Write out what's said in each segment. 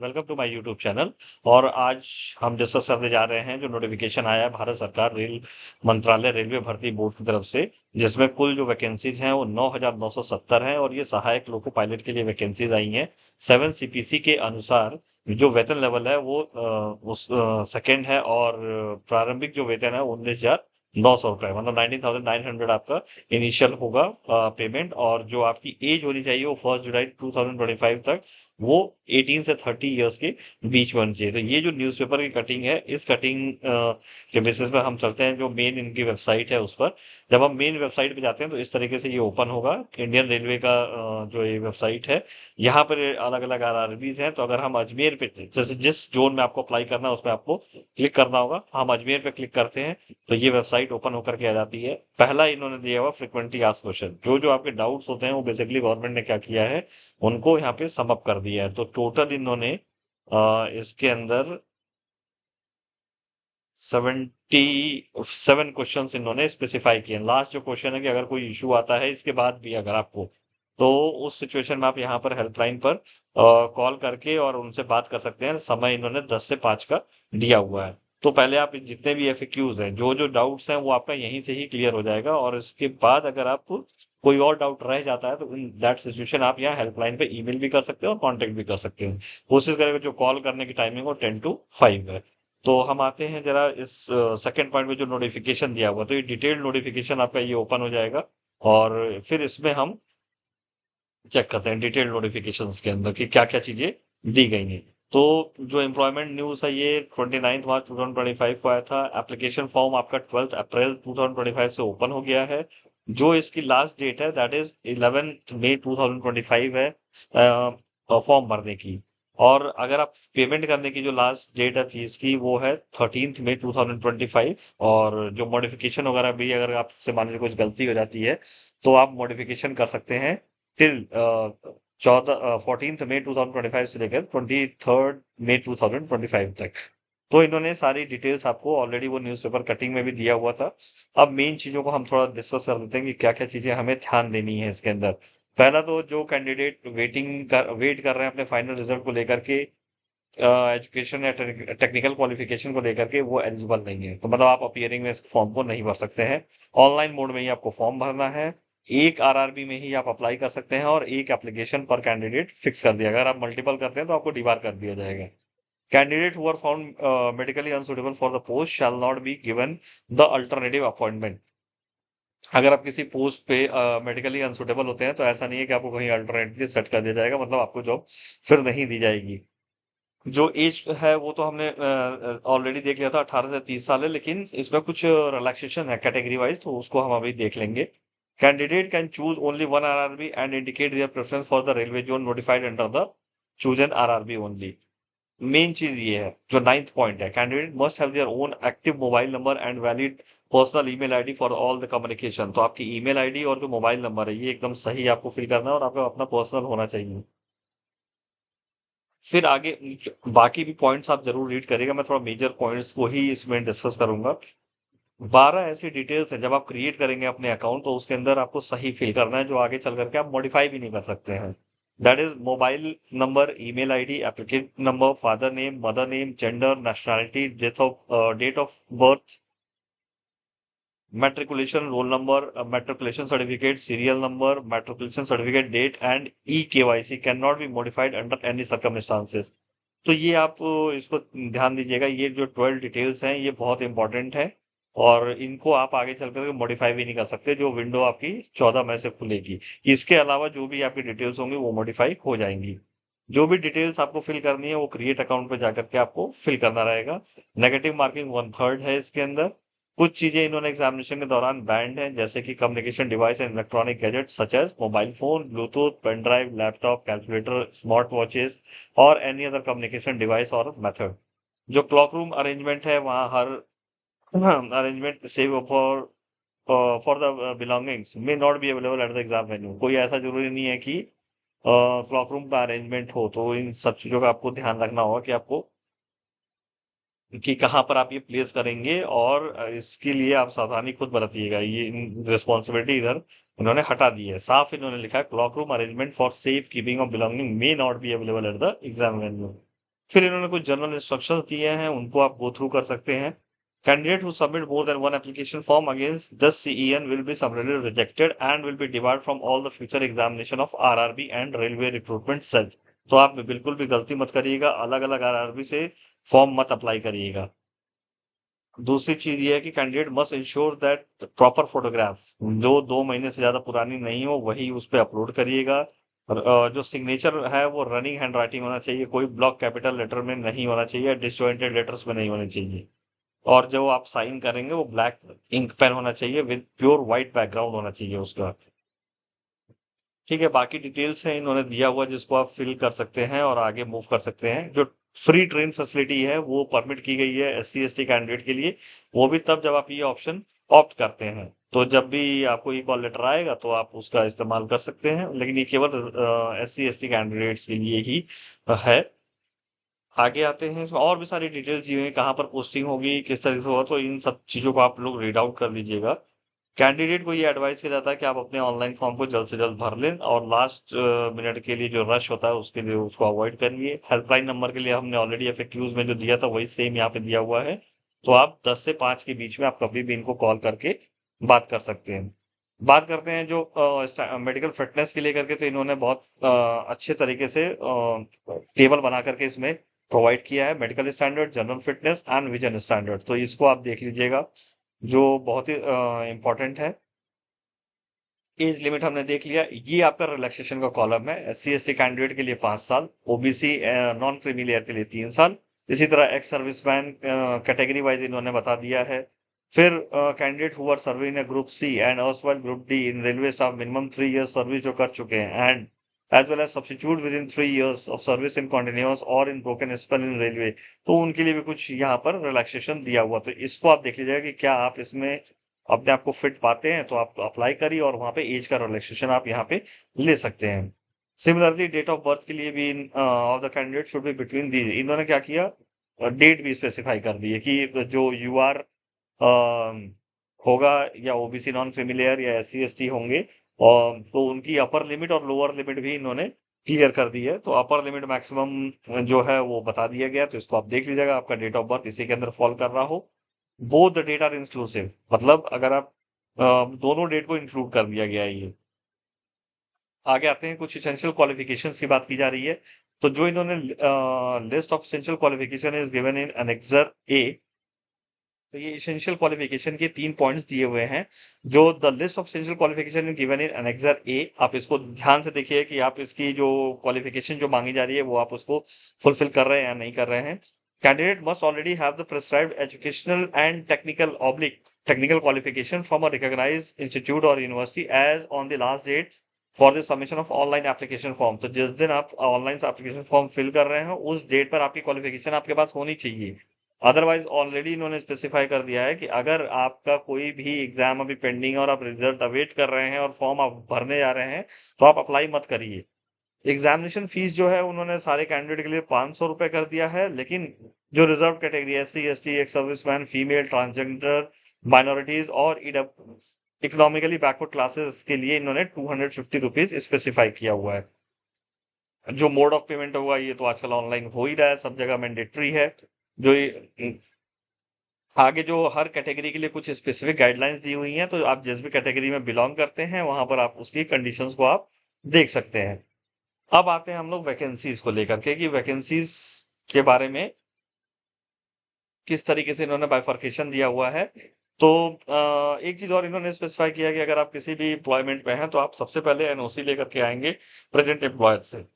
Welcome to my YouTube channel. और आज हम डिस्कस करने जा रहे हैं जो नोटिफिकेशन आया है भारत सरकार रेल मंत्रालय रेलवे भर्ती बोर्ड की तरफ से, जिसमें कुल जो वैकेंसीज हैं वो 9,970 हैं और ये सहायक लोको पायलट के लिए वैकेंसीज आई हैं। 7 CPC के अनुसार जो वेतन लेवल है वो उस सेकेंड है, और प्रारंभिक जो वेतन है 19,900 रुपए, मतलब 19,900 आपका इनिशियल होगा पेमेंट। और जो आपकी एज होनी चाहिए वो 1 जुलाई 2025 तक वो 18 से 30 इयर्स के बीच में होनी चाहिए। तो ये जो न्यूज़पेपर की कटिंग है, इस कटिंग के बेसिस पे हम चलते हैं जो मेन इनकी वेबसाइट है उस पर। जब हम मेन वेबसाइट पे जाते हैं तो इस तरीके से ये ओपन होगा। इंडियन रेलवे का जो ये वेबसाइट है, यहाँ पर अलग अलग आरआरबीज हैं। तो अगर हम अजमेर पे, जैसे जिस जोन में आपको अप्लाई करना है उसमें आपको क्लिक करना होगा, हम अजमेर पे क्लिक करते हैं तो ये वेबसाइट ओपन होकर के आ जाती है। पहला इन्होंने दिया हुआ फ्रिक्वेंटली आस्क्ड क्वेश्चन, जो जो आपके डाउट्स होते हैं वो बेसिकली गवर्नमेंट ने क्या किया है, उनको यहाँ पे सम अप कर दिया है। तो टोटल इन्होंने इसके अंदर 77 क्वेश्चन इन्होंने स्पेसिफाई किए। लास्ट जो क्वेश्चन है कि अगर कोई इशू आता है इसके बाद भी अगर आपको, तो उस सिचुएशन में आप यहाँ पर हेल्पलाइन पर कॉल करके और उनसे बात कर सकते हैं। समय इन्होंने 10 से 5 का दिया हुआ है। तो पहले आप जितने भी एफएक्यूज हैं, जो जो डाउट्स हैं, वो आपका यहीं से ही क्लियर हो जाएगा। और इसके बाद अगर आप कोई और डाउट रह जाता है तो इन दैट सिचुएशन आप यहाँ हेल्पलाइन पे ईमेल भी कर सकते हो और कांटेक्ट भी कर सकते हो। कोशिश करेंगे जो कॉल करने की टाइमिंग हो 10 to 5 है। तो हम आते हैं जरा इस सेकंड पॉइंट में जो नोटिफिकेशन दिया हुआ, तो ये डिटेल्ड नोटिफिकेशन आपका ये ओपन हो जाएगा। और फिर इसमें हम चेक करते हैं डिटेल्ड नोटिफिकेशंस के अंदर कि क्या क्या चीजें दी गई हैं। तो जो एम्प्लॉयमेंट न्यूज है ये 29 मार्च 2025 को आया था। एप्लीकेशन फॉर्म आपका 12 अप्रैल 2025 से ओपन हो गया है। जो इसकी लास्ट डेट है दैट इज 11 मई 2025 है फॉर्म भरने की। और अगर आप पेमेंट करने की जो लास्ट डेट है फीस की, वो है 13 मई 2025। और जो मॉडिफिकेशन वगैरह भी अगर आपसे मान लीजिए कुछ गलती हो जाती है तो आप मॉडिफिकेशन कर सकते हैं टिल 14 मई 2025 से लेकर 23 मई 2025 तक। तो इन्होंने सारी डिटेल्स आपको ऑलरेडी वो न्यूज़पेपर कटिंग में भी दिया हुआ था। अब मेन चीजों को हम थोड़ा डिस्कस कर लेते हैं कि क्या क्या चीजें हमें ध्यान देनी है इसके अंदर। पहला तो जो कैंडिडेट वेट कर रहे हैं अपने फाइनल रिजल्ट को लेकर के, एजुकेशन या टेक्निकल क्वालिफिकेशन को लेकर के, वो एलिजिबल नहीं है। तो मतलब आप अपीयरिंग में इस फॉर्म को नहीं भर सकते हैं। ऑनलाइन मोड में ही आपको फॉर्म भरना है। एक आरआरबी में ही आप अप्लाई कर सकते हैं और एक एप्लीकेशन पर कैंडिडेट फिक्स कर दिया। अगर आप मल्टीपल करते हैं तो आपको डिबार कर दिया जाएगा। Candidate who are found medically unsuitable for the post shall not be given the alternative appointment. अगर आप किसी पोस्ट पे मेडिकली अनसुटेबल होते हैं तो ऐसा नहीं है कि आपको कहीं अल्टरनेटिव सेट कर दिया जाएगा, मतलब आपको जॉब फिर नहीं दी जाएगी। जो एज है वो तो हमने ऑलरेडी देख लिया था, 18 से 30 साल है, लेकिन इसमें कुछ रिलैक्सेशन है कैटेगरी वाइज, तो उसको हम अभी देख लेंगे। Candidate can choose only one RRB and indicate their preference for the railway zone notified under the chosen RRB only. Main चीज ये है, जो 9th पॉइंट है, candidate must have their own active mobile number and valid personal email ID for all the communication. तो आपकी email ID और जो mobile number है ये एकदम सही आपको फिल करना है और आपका अपना पर्सनल होना चाहिए। फिर आगे बाकी भी पॉइंट्स आप जरूर रीड करिएगा, मैं थोड़ा मेजर पॉइंट्स को ही इसमें डिस्कस करूंगा। 12 ऐसी डिटेल्स हैं, जब आप क्रिएट करेंगे अपने अकाउंट तो उसके अंदर आपको सही फिल करना है, जो आगे चल करके आप मॉडिफाई भी नहीं कर सकते हैं। That is mobile number, email ID, applicant number, father name, mother name, gender, nationality, date of birth, matriculation roll number, matriculation certificate, serial number, matriculation certificate date and e-KYC cannot be modified under any circumstances। तो ये आप इसको ध्यान दीजिएगा, ये जो 12 details हैं ये बहुत इंपॉर्टेंट है। और इनको आप आगे चल कर मॉडिफाई भी नहीं कर सकते, जो विंडो आपकी 14 मई से खुलेगी। इसके अलावा जो भी आपकी डिटेल्स होंगी वो मॉडिफाई हो जाएंगी। जो भी डिटेल्स आपको फिल करनी है वो क्रिएट अकाउंट पे जाकर के आपको फिल करना रहेगा। नेगेटिव मार्किंग 1/3 है इसके अंदर। कुछ चीजें इन्होंने एग्जामिनेशन के दौरान बैंड है, जैसे कि communication device and electronic gadget such as mobile phone, bluetooth, pen drive, laptop, calculator, smart watches और एनी अदर कम्युनिकेशन डिवाइस और मेथड। जो क्लॉक रूम अरेंजमेंट है वहाँ हर arrangement save for the belongings may not be available at the exam venue. कोई ऐसा जरूरी नहीं है कि क्लॉक रूम का अरेंजमेंट हो। तो इन सब चीजों का आपको ध्यान रखना होगा कि आपको कि कहाँ पर आप ये प्लेस करेंगे, और इसके लिए आप सावधानी खुद बरतिएगा। ये रिस्पॉन्सिबिलिटी इधर इन्होंने हटा दी है। साफ इन्होंने लिखा है clock room arrangement for safe keeping of belonging may not be available at the exam venue. फिर इन्होंने कुछ जनरल इंस्ट्रक्शंस दिए हैं, उनको आप गो थ्रू कर सकते हैं। Candidate who submit more than one application form against the CEN will be submitted rejected and will be debarred from all the future examination of RRB and railway recruitment cell. तो आप बिल्कुल भी गलती मत करिएगा, अलग अलग आरआरबी से फॉर्म मत अप्लाई करिएगा। दूसरी चीज ये है कि candidate must ensure that proper photograph जो 2 महीने से ज्यादा पुरानी नहीं हो वही उस पर अपलोड करिएगा। और जो सिग्नेचर है वो रनिंग हैंड राइटिंग होना चाहिए, कोई ब्लॉक कैपिटल लेटर में नहीं होना चाहिए, डिसजॉइंटेड लेटर्स में नहीं होने चाहिए। और जो आप साइन करेंगे वो ब्लैक इंक पेन होना चाहिए विद प्योर व्हाइट बैकग्राउंड होना चाहिए उसका। ठीक है, बाकी डिटेल्स है इन्होंने दिया हुआ जिसको आप फिल कर सकते हैं और आगे मूव कर सकते हैं। जो फ्री ट्रेन फैसिलिटी है वो परमिट की गई है एससी एसटी कैंडिडेट के लिए, वो भी तब जब आप ये ऑप्शन ऑप्ट करते हैं। तो जब भी आपको ये कॉल लेटर आएगा तो आप उसका इस्तेमाल कर सकते हैं, लेकिन ये केवल एससी एसटी कैंडिडेट्स के लिए ही है। आगे आते हैं, इसमें और भी सारी डिटेल्स दी हुई है, कहाँ पर पोस्टिंग होगी, किस तरह से होगा, तो इन सब चीजों को आप लोग रीड आउट कर लीजिएगा। कैंडिडेट को ये एडवाइस किया जाता है कि आप अपने ऑनलाइन फॉर्म को जल्द से जल्द भर लें और लास्ट मिनट के लिए जो रश होता है उसके लिए उसको अवॉइड करिए। हेल्पलाइन नंबर के लिए हमने ऑलरेडी एफएक्यूज में जो दिया था वही सेम यहाँ पे दिया हुआ है। तो आप 10 से 5 के बीच में आप कभी भी इनको कॉल करके बात कर सकते हैं। बात करते हैं जो मेडिकल फिटनेस के लिए करके, तो इन्होंने बहुत अच्छे तरीके से टेबल बना करके इसमें प्रोवाइड किया है, medical standard, general fitness and vision standard. तो इसको आप देख लीजिएगा, जो बहुत ही इंपॉर्टेंट है। एज लिमिट हमने देख लिया, ये आपका रिलैक्सेशन का कॉलम है। एससी एसटी कैंडिडेट के लिए 5 साल, ओबीसी नॉन क्रीमी लेयर के लिए 3 साल, इसी तरह एक्स सर्विसमैन कैटेगरी वाइज इन्होंने बता दिया है। फिर candidate who are serving group C and erstwhile group D in railway staff minimum 3 years service जो कर चुके हैं and as well as substitute within 3 years of service in continuous और in broken spell in railway, तो उनके लिए भी कुछ यहाँ पर रिलैक्सेशन दिया हुआ। तो इसको आप देख लीजिएगा कि क्या आप इसमें अपने आप को फिट पाते हैं, तो आप अप्लाई करिए और वहां पे एज का रिलैक्सेशन आप यहाँ पे ले सकते हैं। सिमिलरली डेट ऑफ बर्थ के लिए भी of the candidate should be between the, इन्होंने क्या किया, डेट भी स्पेसिफाई कर दी है कि जो यू आर होगा या ओबीसी नॉन क्रिमिलेयर या एससी एसटी होंगे, और तो उनकी अपर लिमिट और लोअर लिमिट भी इन्होंने क्लियर कर दी है। तो अपर लिमिट मैक्सिमम जो है वो बता दिया गया, तो इसको आप देख लीजिएगा, आपका डेट ऑफ बर्थ इसी के अंदर फॉल कर रहा हो। Both the date are inclusive, मतलब अगर आप दोनों डेट को इंक्लूड कर दिया गया है ये। आगे आते हैं, कुछ इसेंशियल क्वालिफिकेशंस की बात की जा रही है। तो जो इन्होंने list of essential qualification is given in annexure A, तो ये इसेंशियल क्वालिफिकेशन के 3 पॉइंट्स दिए हुए हैं। जो the list of essential qualification given in annexure A, आप इसको ध्यान से देखिए कि आप इसकी जो क्वालिफिकेशन जो मांगी जा रही है वो आप उसको फुलफिल कर रहे हैं या नहीं कर रहे हैं। Candidate must already have the prescribed educational and technical oblique technical qualification from a recognised institute और university as on the last date for the submission of online application form. तो जिस दिन आप ऑनलाइन एप्लीकेशन फॉर्म फिल कर रहे हैं उस date पर आपकी क्वालिफिकेशन आपके पास होनी चाहिए। अदरवाइज ऑलरेडी इन्होंने स्पेसिफाई कर दिया है कि अगर आपका कोई भी एग्जाम अभी पेंडिंग है और आप रिजल्ट अवेट कर रहे हैं और फॉर्म आप भरने जा रहे हैं, तो आप अप्लाई मत करिए। एग्जामिनेशन फीस जो है उन्होंने सारे कैंडिडेट के लिए 500 रुपए कर दिया है, लेकिन जो reserve category SC ST, ex serviceman, female, transgender, minorities और इकोनॉमिकली बैकवर्ड क्लासेस के लिए इन्होंने 250 रुपीज स्पेसिफाई किया हुआ है। जो मोड ऑफ पेमेंट होगा ये तो आजकल ऑनलाइन हो ही रहा है, सब जगह मैंडेटरी है। जो आगे जो हर कैटेगरी के लिए कुछ स्पेसिफिक गाइडलाइंस दी हुई हैं, तो आप जिस भी कैटेगरी में बिलोंग करते हैं वहां पर आप उसकी कंडीशंस को आप देख सकते हैं। अब आते हैं हम लोग वैकेंसीज को लेकर के कि वैकेंसीज के बारे में किस तरीके से इन्होंने बाइफर्केशन दिया हुआ है। तो एक चीज और इन्होंने स्पेसिफाई किया कि अगर आप किसी भी एम्प्लॉयमेंट में हैं तो आप सबसे पहले एनओसी लेकर के आएंगे प्रेजेंट एम्प्लॉयर से।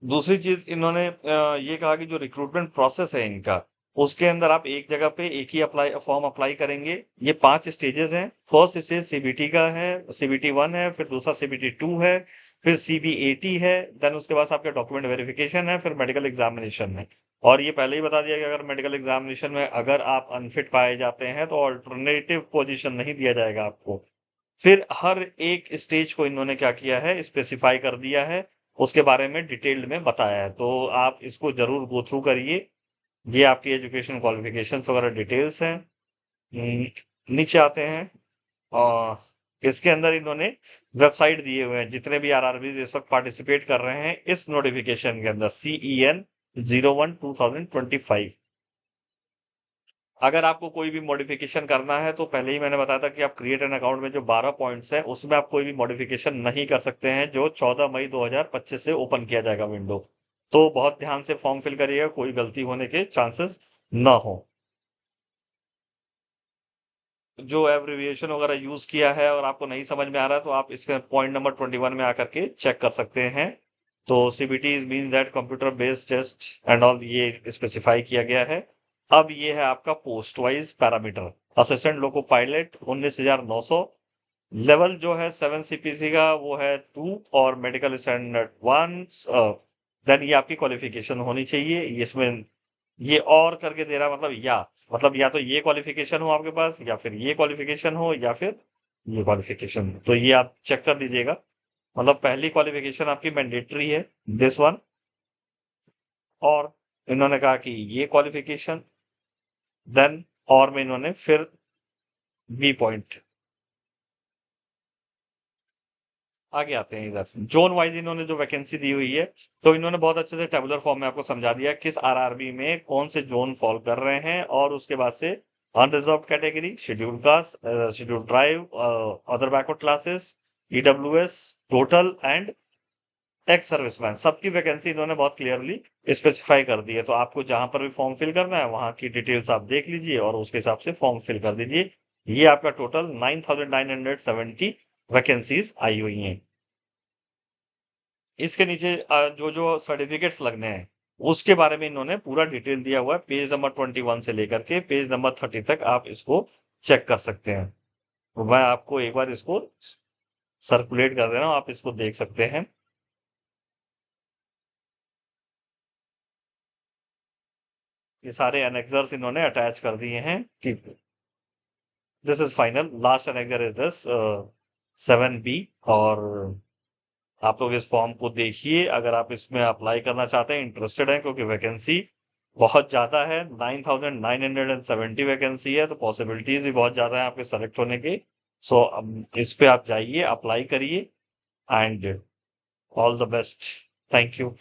दूसरी चीज इन्होंने ये कहा कि जो रिक्रूटमेंट प्रोसेस है इनका, उसके अंदर आप एक जगह पे एक ही फॉर्म अप्लाई करेंगे। ये 5 स्टेजेस हैं। फर्स्ट स्टेज सीबीटी का है, सीबीटी 1 है, फिर दूसरा सीबीटी 2 है, फिर सीबीएटी है, देन उसके बाद आपका डॉक्यूमेंट वेरिफिकेशन है, फिर मेडिकल एग्जामिनेशन है। और ये पहले ही बता दिया कि अगर मेडिकल एग्जामिनेशन में अगर आप अनफिट पाए जाते हैं तो ऑल्टरनेटिव पोजीशन नहीं दिया जाएगा आपको। फिर हर एक स्टेज को इन्होंने क्या किया है, स्पेसिफाई कर दिया है, उसके बारे में डिटेल्ड में बताया है। तो आप इसको जरूर गो थ्रू करिए। ये आपकी एजुकेशन क्वालिफिकेशंस वगैरह डिटेल्स हैं। नीचे आते हैं और इसके अंदर इन्होंने वेबसाइट दिए हुए हैं जितने भी आरआरबी इस वक्त पार्टिसिपेट कर रहे हैं इस नोटिफिकेशन के अंदर, CEN 01/2025। अगर आपको कोई भी मॉडिफिकेशन करना है तो पहले ही मैंने बताया था कि आप क्रिएट एन अकाउंट में जो 12 पॉइंट्स है उसमें आप कोई भी मॉडिफिकेशन नहीं कर सकते हैं, जो 14 मई 2025 से ओपन किया जाएगा विंडो। तो बहुत ध्यान से फॉर्म फिल करिएगा, कोई गलती होने के चांसेस ना हो। जो एब्रिविएशन वगैरह यूज किया है और आपको नहीं समझ में आ रहा है तो आप इसके पॉइंट नंबर 21 में आकर के चेक कर सकते हैं। तो CBT mean that computer based test and all, ये स्पेसिफाई किया गया है। अब ये है आपका post wise parameter. Assistant loco pilot 19,900। Level जो है 7 CPC का वो है 2 और मेडिकल स्टैंडर्ड 1। देन ये आपकी क्वालिफिकेशन होनी चाहिए। इसमें ये और करके दे रहा है, मतलब या तो ये क्वालिफिकेशन हो आपके पास, या फिर ये क्वालिफिकेशन हो, या फिर ये क्वालिफिकेशन। तो ये आप चेक कर दीजिएगा। मतलब पहली क्वालिफिकेशन आपकी मैंडेटरी है, दिस वन। और इन्होंने कहा कि ये क्वालिफिकेशन, देन और में इन्होंने फिर बी पॉइंट। आगे आते हैं इधर जोन वाइज इन्होंने जो वैकेंसी दी हुई है, तो इन्होंने बहुत अच्छे से टेबुलर फॉर्म में आपको समझा दिया किस आरआरबी में कौन से जोन फॉल कर रहे हैं। और उसके बाद से unreserve category, schedule caste, schedule tribe, other backward classes, EWS, total and ex servicemen, सबकी वैकेंसी इन्होंने बहुत क्लियरली स्पेसिफाई कर दी है। तो आपको जहां पर भी फॉर्म फिल करना है वहां की डिटेल्स आप देख लीजिए और उसके हिसाब से फॉर्म फिल कर दीजिए। ये आपका टोटल 9,970 वैकेंसीज आई हुई हैं। इसके नीचे जो जो सर्टिफिकेट्स लगने हैं उसके बारे में इन्होंने पूरा डिटेल दिया हुआ है। पेज नंबर 21 से लेकर के पेज नंबर 30 तक आप इसको चेक कर सकते हैं। तो मैं आपको एक बार इसको सर्कुलेट कर दे रहा हूँ, आप इसको देख सकते हैं। ये सारे एनेक्सर्स इन्होंने अटैच कर दिए हैं कि this is final, last annexure is this 7B। और आप लोग इस फॉर्म को देखिए अगर आप इसमें अप्लाई करना चाहते हैं, इंटरेस्टेड हैं, क्योंकि वैकेंसी बहुत ज्यादा है। 9,970 वैकेंसी है, तो पॉसिबिलिटीज भी बहुत ज्यादा है आपके सेलेक्ट होने की। सो इस पे आप जाइए, अप्लाई करिए and all the best. Thank you.